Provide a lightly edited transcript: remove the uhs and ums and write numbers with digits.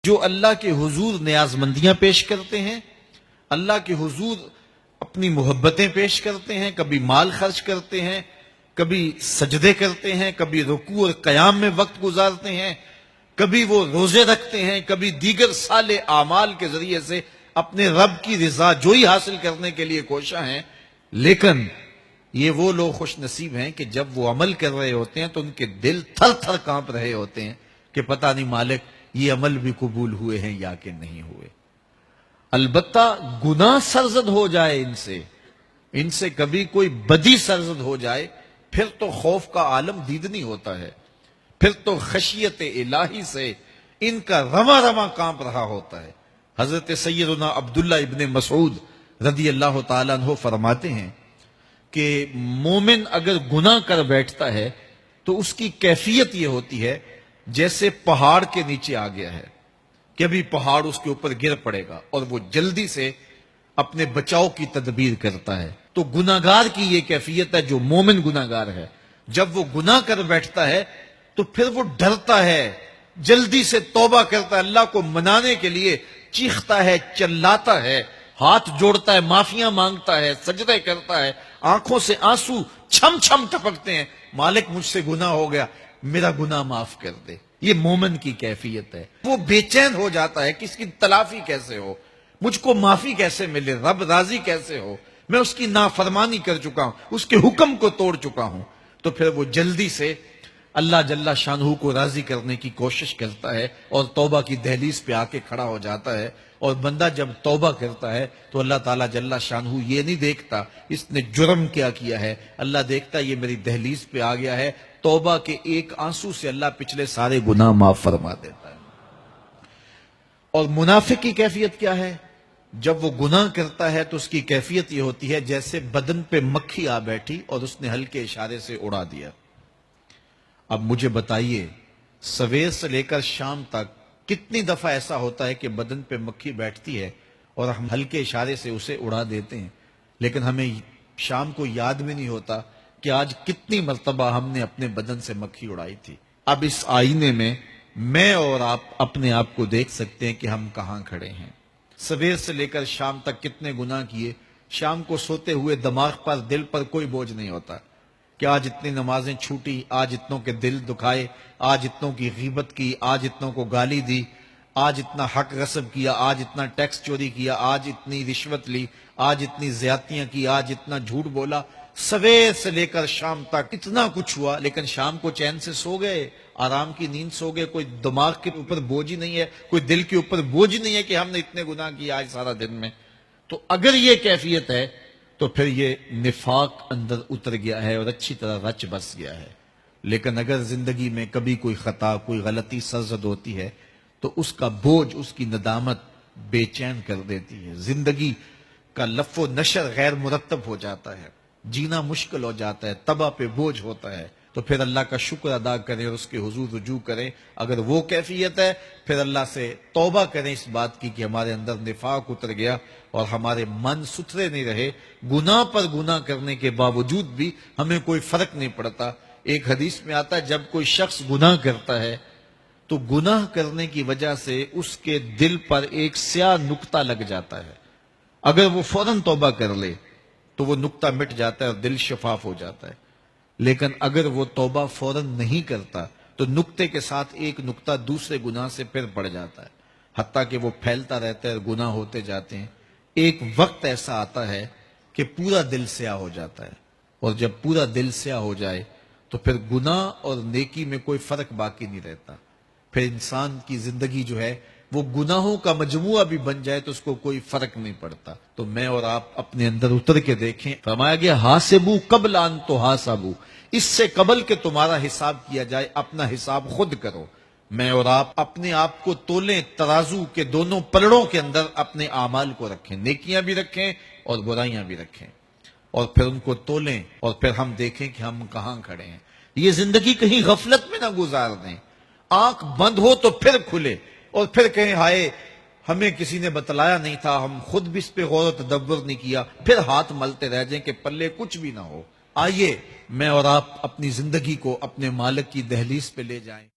جو اللہ کے حضور نیازمندیاں پیش کرتے ہیں، اللہ کے حضور اپنی محبتیں پیش کرتے ہیں، کبھی مال خرچ کرتے ہیں، کبھی سجدے کرتے ہیں، کبھی رکوع اور قیام میں وقت گزارتے ہیں، کبھی وہ روزے رکھتے ہیں، کبھی دیگر صالح اعمال کے ذریعے سے اپنے رب کی رضا جوئی حاصل کرنے کے لیے کوشاں ہیں. لیکن یہ وہ لوگ خوش نصیب ہیں کہ جب وہ عمل کر رہے ہوتے ہیں تو ان کے دل تھر تھر کانپ رہے ہوتے ہیں کہ پتہ نہیں مالک یہ عمل بھی قبول ہوئے ہیں یا کہ نہیں ہوئے. البتہ گناہ سرزد ہو جائے ان سے کبھی کوئی بدی سرزد ہو جائے، پھر تو خوف کا عالم دیدنی ہوتا ہے، پھر تو خشیت الہی سے ان کا رواں رواں کانپ رہا ہوتا ہے. حضرت سیدنا عبداللہ ابن مسعود رضی اللہ تعالیٰ عنہ فرماتے ہیں کہ مومن اگر گناہ کر بیٹھتا ہے تو اس کی کیفیت یہ ہوتی ہے جیسے پہاڑ کے نیچے آ گیا ہے کہ ابھی پہاڑ اس کے اوپر گر پڑے گا اور وہ جلدی سے اپنے بچاؤ کی تدبیر کرتا ہے. تو گناہگار کی یہ کیفیت ہے جو مومن گناہگار ہے. جب وہ گناہ کر بیٹھتا ہے تو پھر وہ ڈرتا ہے، جلدی سے توبہ کرتا ہے، اللہ کو منانے کے لیے چیختا ہے، چلاتا ہے، ہاتھ جوڑتا ہے، معافیاں مانگتا ہے، سجدے کرتا ہے، آنکھوں سے آنسو چھم چھم ٹپکتے ہیں، مالک مجھ سے گناہ ہو گیا، میرا گناہ معاف کر دے. یہ مومن کی کیفیت ہے. وہ بے چین ہو جاتا ہے کہ اس کی تلافی کیسے ہو، مجھ کو معافی کیسے ملے، رب راضی کیسے ہو، میں اس کی نافرمانی کر چکا ہوں، اس کے حکم کو توڑ چکا ہوں. تو پھر وہ جلدی سے اللہ جل شانہ کو راضی کرنے کی کوشش کرتا ہے اور توبہ کی دہلیز پہ آ کے کھڑا ہو جاتا ہے. اور بندہ جب توبہ کرتا ہے تو اللہ تعالیٰ جل شانہ یہ نہیں دیکھتا اس نے جرم کیا کیا ہے، اللہ دیکھتا یہ میری دہلیز پہ آ گیا ہے، توبہ کے ایک آنسو سے اللہ پچھلے سارے گناہ معاف فرما دیتا ہے. اور منافق کی کیفیت کیا ہے؟ جب وہ گناہ کرتا ہے تو اس کی کیفیت یہ ہوتی ہے جیسے بدن پہ مکھی آ بیٹھی اور اس نے ہلکے اشارے سے اڑا دیا. اب مجھے بتائیے سویر سے لے کر شام تک کتنی دفعہ ایسا ہوتا ہے کہ بدن پہ مکھی بیٹھتی ہے اور ہم ہلکے اشارے سے اسے اڑا دیتے ہیں، لیکن ہمیں شام کو یاد بھی نہیں ہوتا کہ آج کتنی مرتبہ ہم نے اپنے بدن سے مکھی اڑائی تھی. اب اس آئینے میں اور آپ اپنے آپ کو دیکھ سکتے ہیں کہ ہم کہاں کھڑے ہیں. سویر سے لے کر شام تک کتنے گناہ کیے. شام کو سوتے ہوئے دماغ پر، دل پر کوئی بوجھ نہیں ہوتا کہ آج اتنی نمازیں چھوٹی، آج اتنوں کے دل دکھائے، آج اتنوں کی غیبت کی، آج اتنوں کو گالی دی، آج اتنا حق غصب کیا، آج اتنا ٹیکس چوری کیا، آج اتنی رشوت لی، آج اتنی زیادتیاں کی، آج اتنا جھوٹ بولا. سویر سے لے کر شام تک اتنا کچھ ہوا، لیکن شام کو چین سے سو گئے، آرام کی نیند سو گئے. کوئی دماغ کے اوپر بوجھ ہی نہیں ہے، کوئی دل کے اوپر بوجھ ہی نہیں ہے کہ ہم نے اتنے گناہ کیے آج سارا دن میں. تو اگر یہ کیفیت ہے تو پھر یہ نفاق اندر اتر گیا ہے اور اچھی طرح رچ بس گیا ہے. لیکن اگر زندگی میں کبھی کوئی خطا، کوئی غلطی سرزد ہوتی ہے تو اس کا بوجھ، اس کی ندامت بے چین کر دیتی ہے. زندگی کا لف و نشر غیر مرتب ہو جاتا ہے، جینا مشکل ہو جاتا ہے، تباہ پہ بوجھ ہوتا ہے. تو پھر اللہ کا شکر ادا کریں اور اس کے حضور رجوع کریں. اگر وہ کیفیت ہے پھر اللہ سے توبہ کریں اس بات کی کہ ہمارے اندر نفاق اتر گیا اور ہمارے من ستھرے نہیں رہے. گناہ پر گناہ کرنے کے باوجود بھی ہمیں کوئی فرق نہیں پڑتا. ایک حدیث میں آتا ہے جب کوئی شخص گناہ کرتا ہے تو گناہ کرنے کی وجہ سے اس کے دل پر ایک سیاہ نقطہ لگ جاتا ہے. اگر وہ فوراً توبہ کر لے تو وہ نقطہ مٹ جاتا ہے اور دل شفاف ہو جاتا ہے. لیکن اگر وہ توبہ فوراً نہیں کرتا تو نقطے کے ساتھ ایک نقطہ دوسرے گناہ سے پھر بڑھ جاتا ہے، حتیٰ کہ وہ پھیلتا رہتا ہے، گناہ ہوتے جاتے ہیں. ایک وقت ایسا آتا ہے کہ پورا دل سیاہ ہو جاتا ہے، اور جب پورا دل سیاہ ہو جائے تو پھر گناہ اور نیکی میں کوئی فرق باقی نہیں رہتا. پھر انسان کی زندگی جو ہے وہ گناہوں کا مجموعہ بھی بن جائے تو اس کو کوئی فرق نہیں پڑتا. تو میں اور آپ اپنے اندر اتر کے دیکھیں. فرمایا گیا حاسبو قبل ان تحاسبو، اس سے قبل کہ تمہارا حساب کیا جائے اپنا حساب خود کرو. میں اور آپ اپنے آپ کو تولیں، ترازو کے دونوں پلڑوں کے اندر اپنے اعمال کو رکھیں، نیکیاں بھی رکھیں اور برائیاں بھی رکھیں، اور پھر ان کو تولیں اور پھر ہم دیکھیں کہ ہم کہاں کھڑے ہیں. یہ زندگی کہیں غفلت میں نہ گزار دیں. آنکھ بند ہو تو پھر کھلے اور پھر کہیں ہائے ہمیں کسی نے بتلایا نہیں تھا، ہم خود بھی اس پہ غور و تدبر نہیں کیا، پھر ہاتھ ملتے رہ جائیں کہ پلے کچھ بھی نہ ہو. آئیے میں اور آپ اپنی زندگی کو اپنے مالک کی دہلیز پہ لے جائیں.